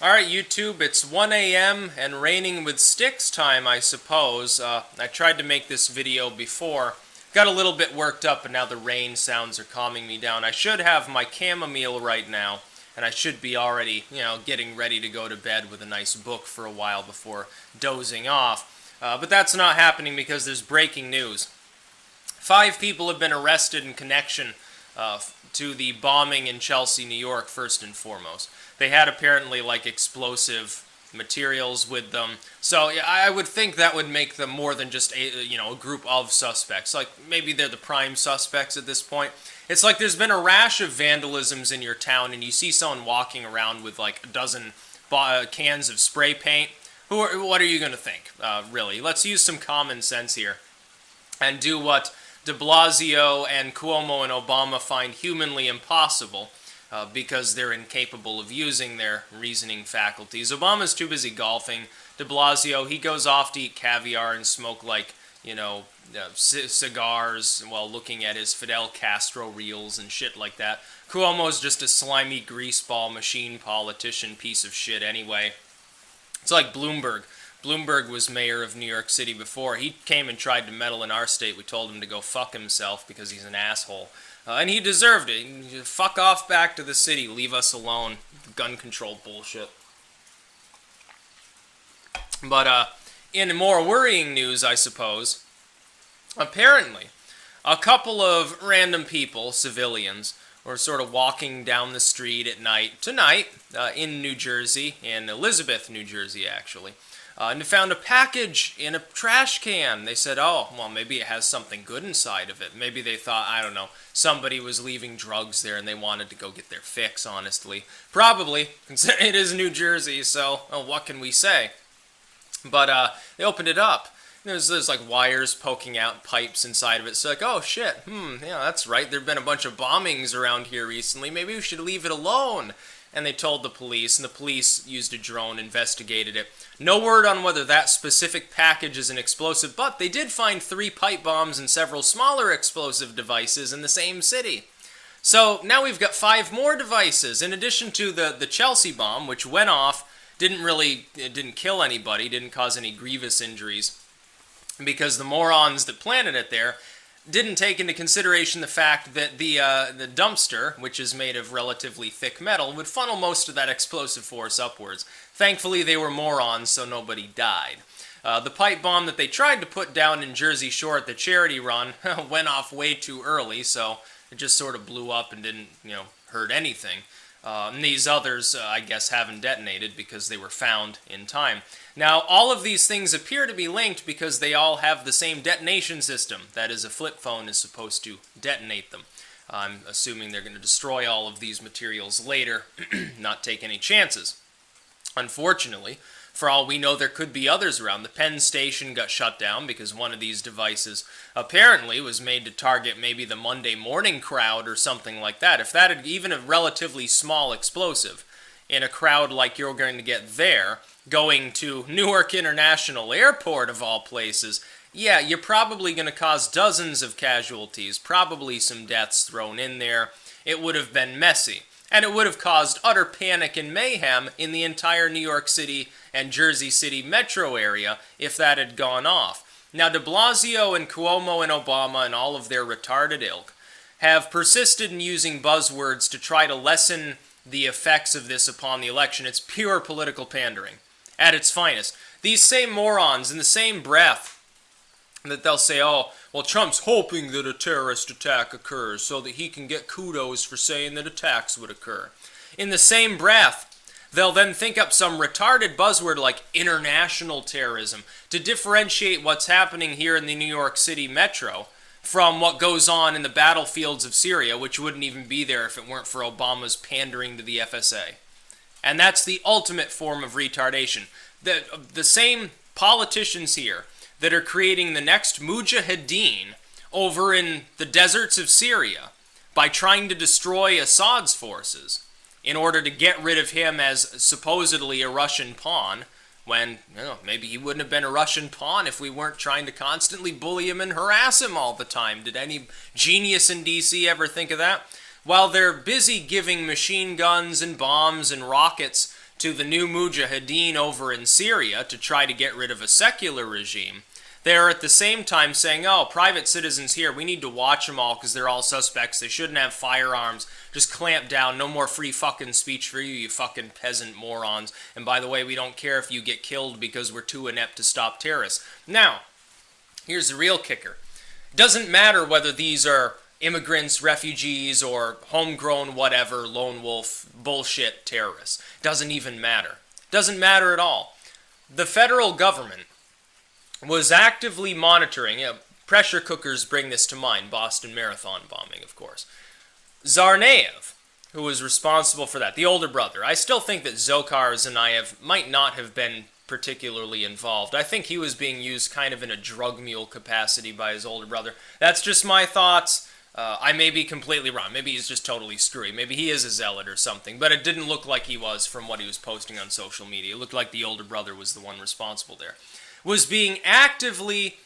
Alright, YouTube, it's 1 a.m. and raining with sticks time, I suppose. I tried to make this video before. Got a little bit worked up, and now the rain sounds are calming me down. I should have my chamomile right now, and I should be already, getting ready to go to bed with a nice book for a while before dozing off. But that's not happening because there's breaking news. 5 people have been arrested in connection to the bombing in Chelsea, New York, first and foremost. They had apparently explosive materials with them, so yeah, I would think that would make them more than just a group of suspects. Like maybe they're the prime suspects at this point. It's like there's been a rash of vandalisms in your town, and you see someone walking around with like a dozen cans of spray paint. What are you gonna think? Really, let's use some common sense here and do what de Blasio and Cuomo and Obama find humanly impossible because they're incapable of using their reasoning faculties. Obama's too busy golfing. De Blasio, he goes off to eat caviar and smoke cigars while looking at his Fidel Castro reels and shit like that. Cuomo's just a slimy greaseball machine politician piece of shit anyway. It's like Bloomberg. Bloomberg was mayor of New York City before. He came and tried to meddle in our state. We told him to go fuck himself because he's an asshole. And he deserved it. Fuck off back to the city. Leave us alone. Gun control bullshit. But in more worrying news, I suppose, apparently a couple of random people, civilians, were sort of walking down the street at night, tonight, in New Jersey, in Elizabeth, New Jersey, actually. And they found a package in a trash can. They said, oh, well, maybe it has something good inside of it. Maybe they thought, I don't know, somebody was leaving drugs there and they wanted to go get their fix, honestly. Probably. It is New Jersey, so what can we say? But they opened it up. There's like wires poking out, pipes inside of it. So like, oh shit, yeah, that's right. There've been a bunch of bombings around here recently. Maybe we should leave it alone. And they told the police, and the police used a drone, investigated it. No word on whether that specific package is an explosive, but they did find 3 pipe bombs and several smaller explosive devices in the same city. So now we've got 5 more devices, in addition to the Chelsea bomb, which went off, didn't kill anybody, didn't cause any grievous injuries, because the morons that planted it there didn't take into consideration the fact that the dumpster, which is made of relatively thick metal, would funnel most of that explosive force upwards. Thankfully, they were morons, so nobody died. The pipe bomb that they tried to put down in Jersey Shore at the charity run went off way too early, so it just sort of blew up and didn't, hurt anything. And these others, I guess, haven't detonated because they were found in time. Now, all of these things appear to be linked because they all have the same detonation system. That is, a flip phone is supposed to detonate them. I'm assuming they're going to destroy all of these materials later, not take any chances. Unfortunately, for all we know, there could be others around. The Penn Station got shut down because one of these devices apparently was made to target maybe the Monday morning crowd or something like that. If that had even a relatively small explosive in a crowd like you're going to get there, going to Newark International Airport of all places, yeah, you're probably going to cause dozens of casualties, probably some deaths thrown in there. It would have been messy. And it would have caused utter panic and mayhem in the entire New York City and Jersey City metro area if that had gone off. Now, de Blasio and Cuomo and Obama and all of their retarded ilk have persisted in using buzzwords to try to lessen the effects of this upon the election. It's pure political pandering at its finest. These same morons, in the same breath that they'll say, oh, well, Trump's hoping that a terrorist attack occurs so that he can get kudos for saying that attacks would occur. In the same breath, they'll then think up some retarded buzzword like international terrorism to differentiate what's happening here in the New York City metro from what goes on in the battlefields of Syria, which wouldn't even be there if it weren't for Obama's pandering to the FSA. And that's the ultimate form of retardation. The same politicians here that are creating the next Mujahideen over in the deserts of Syria by trying to destroy Assad's forces in order to get rid of him as supposedly a Russian pawn, when maybe he wouldn't have been a Russian pawn if we weren't trying to constantly bully him and harass him all the time. Did any genius in DC ever think of that? While they're busy giving machine guns and bombs and rockets to the new mujahideen over in Syria to try to get rid of a secular regime, they're at the same time saying, oh, private citizens here, we need to watch them all because they're all suspects. They shouldn't have firearms. Just clamp down. No more free fucking speech for you, you fucking peasant morons. And by the way, we don't care if you get killed because we're too inept to stop terrorists. Now, here's the real kicker. It doesn't matter whether these are immigrants, refugees, or homegrown whatever, lone wolf, bullshit terrorists. Doesn't even matter. Doesn't matter at all. The federal government was actively monitoring, pressure cookers bring this to mind, Boston Marathon bombing, of course. Tsarnaev, who was responsible for that, the older brother. I still think that Dzhokhar Tsarnaev might not have been particularly involved. I think he was being used kind of in a drug mule capacity by his older brother. That's just my thoughts. I may be completely wrong. Maybe he's just totally screwy. Maybe he is a zealot or something, but it didn't look like he was from what he was posting on social media. It looked like the older brother was the one responsible there. Was being actively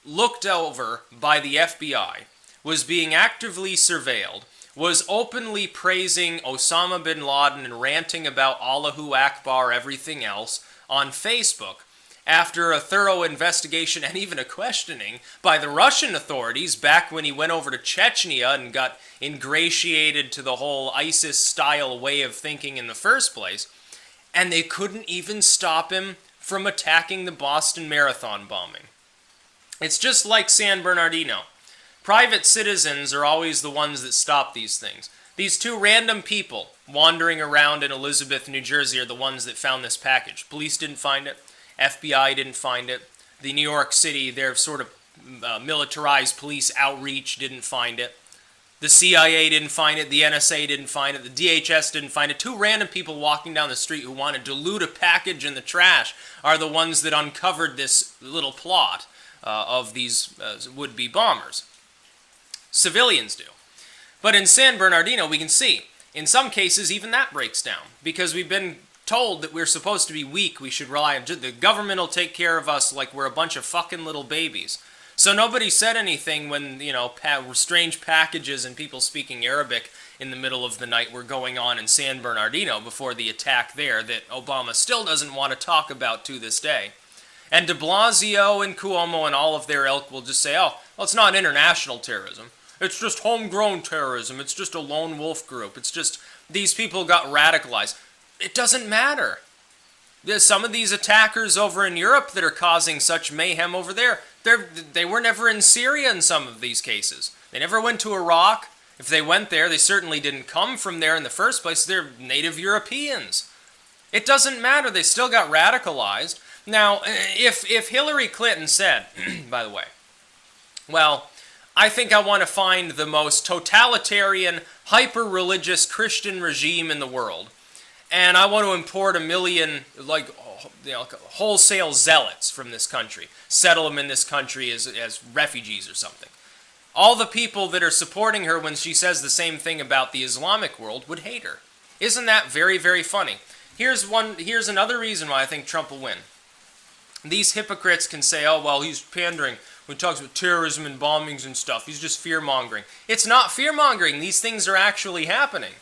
looked over by the FBI, was being actively surveilled, was openly praising Osama bin Laden and ranting about Allahu Akbar, everything else, on Facebook, after a thorough investigation and even a questioning by the Russian authorities back when he went over to Chechnya and got ingratiated to the whole ISIS-style way of thinking in the first place, and they couldn't even stop him from attacking the Boston Marathon bombing. It's just like San Bernardino. Private citizens are always the ones that stop these things. These two random people wandering around in Elizabeth, New Jersey are the ones that found this package. Police didn't find it. FBI didn't find it. The New York City, their sort of militarized police outreach didn't find it. The CIA didn't find it. The NSA didn't find it. The DHS didn't find it. Two random people walking down the street who wanted to loot a package in the trash are the ones that uncovered this little plot of these would-be bombers. Civilians do. But in San Bernardino, we can see, in some cases, even that breaks down. Because we've been told that we're supposed to be weak, we should rely on, the government will take care of us like we're a bunch of fucking little babies. So nobody said anything when, strange packages and people speaking Arabic in the middle of the night were going on in San Bernardino before the attack there that Obama still doesn't want to talk about to this day. And de Blasio and Cuomo and all of their ilk will just say, oh, well, it's not international terrorism. It's just homegrown terrorism. It's just a lone wolf group. It's just these people got radicalized. It doesn't matter. There's some of these attackers over in Europe that are causing such mayhem over there, they were never in Syria in some of these cases. They never went to Iraq. If they went there, they certainly didn't come from there in the first place. They're native Europeans. It doesn't matter. They still got radicalized. Now, if Hillary Clinton said, by the way, well, I think I want to find the most totalitarian, hyper-religious Christian regime in the world, and I want to import 1 million, wholesale zealots from this country, settle them in this country as refugees or something. All the people that are supporting her when she says the same thing about the Islamic world would hate her. Isn't that very, very funny? Here's another reason why I think Trump will win. These hypocrites can say, oh, well, he's pandering when he talks about terrorism and bombings and stuff. He's just fear-mongering. It's not fear-mongering. These things are actually happening.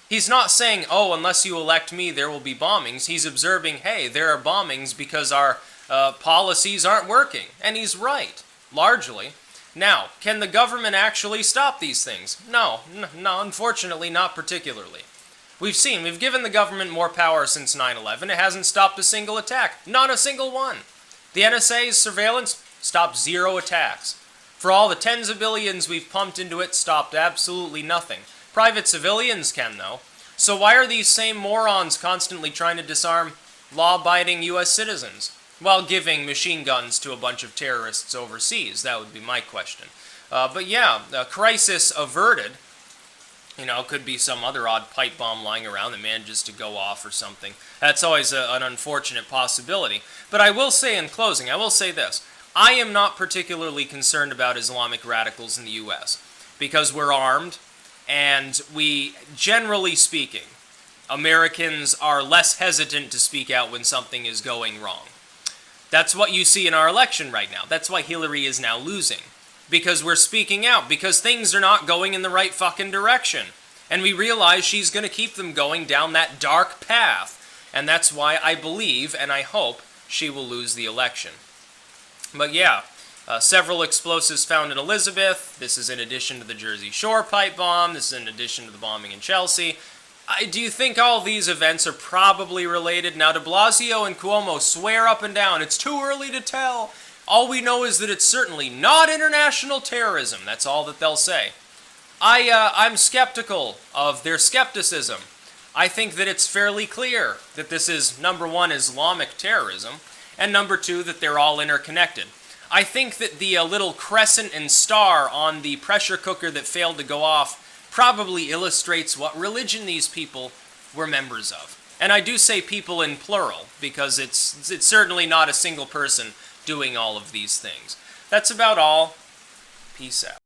He's not saying, oh, unless you elect me, there will be bombings. He's observing, hey, there are bombings because our policies aren't working. And he's right, largely. Now, can the government actually stop these things? No, unfortunately, not particularly. We've given the government more power since 9/11. It hasn't stopped a single attack. Not a single one. The NSA's surveillance stopped 0 attacks. For all the tens of billions we've pumped into it, stopped absolutely nothing. Private civilians can, though. So why are these same morons constantly trying to disarm law-abiding U.S. citizens while giving machine guns to a bunch of terrorists overseas? That would be my question. But yeah, crisis averted. Could be some other odd pipe bomb lying around that manages to go off or something. That's always an unfortunate possibility. But I will say in closing, I will say this. I am not particularly concerned about Islamic radicals in the U.S. because we're armed, and we, generally speaking, Americans are less hesitant to speak out when something is going wrong. That's what you see in our election right now. That's why Hillary is now losing. Because we're speaking out, because things are not going in the right fucking direction. And we realize she's going to keep them going down that dark path. And that's why I believe and I hope she will lose the election. But yeah, several explosives found in Elizabeth. This is in addition to the Jersey Shore pipe bomb. This is in addition to the bombing in Chelsea. Do you think all these events are probably related? Now, de Blasio and Cuomo swear up and down, it's too early to tell. All we know is that it's certainly not international terrorism. That's all that they'll say. I'm skeptical of their skepticism. I think that it's fairly clear that this is, number one, Islamic terrorism, and number two, that they're all interconnected. I think that the little crescent and star on the pressure cooker that failed to go off probably illustrates what religion these people were members of. And I do say people in plural, because it's certainly not a single person doing all of these things. That's about all. Peace out.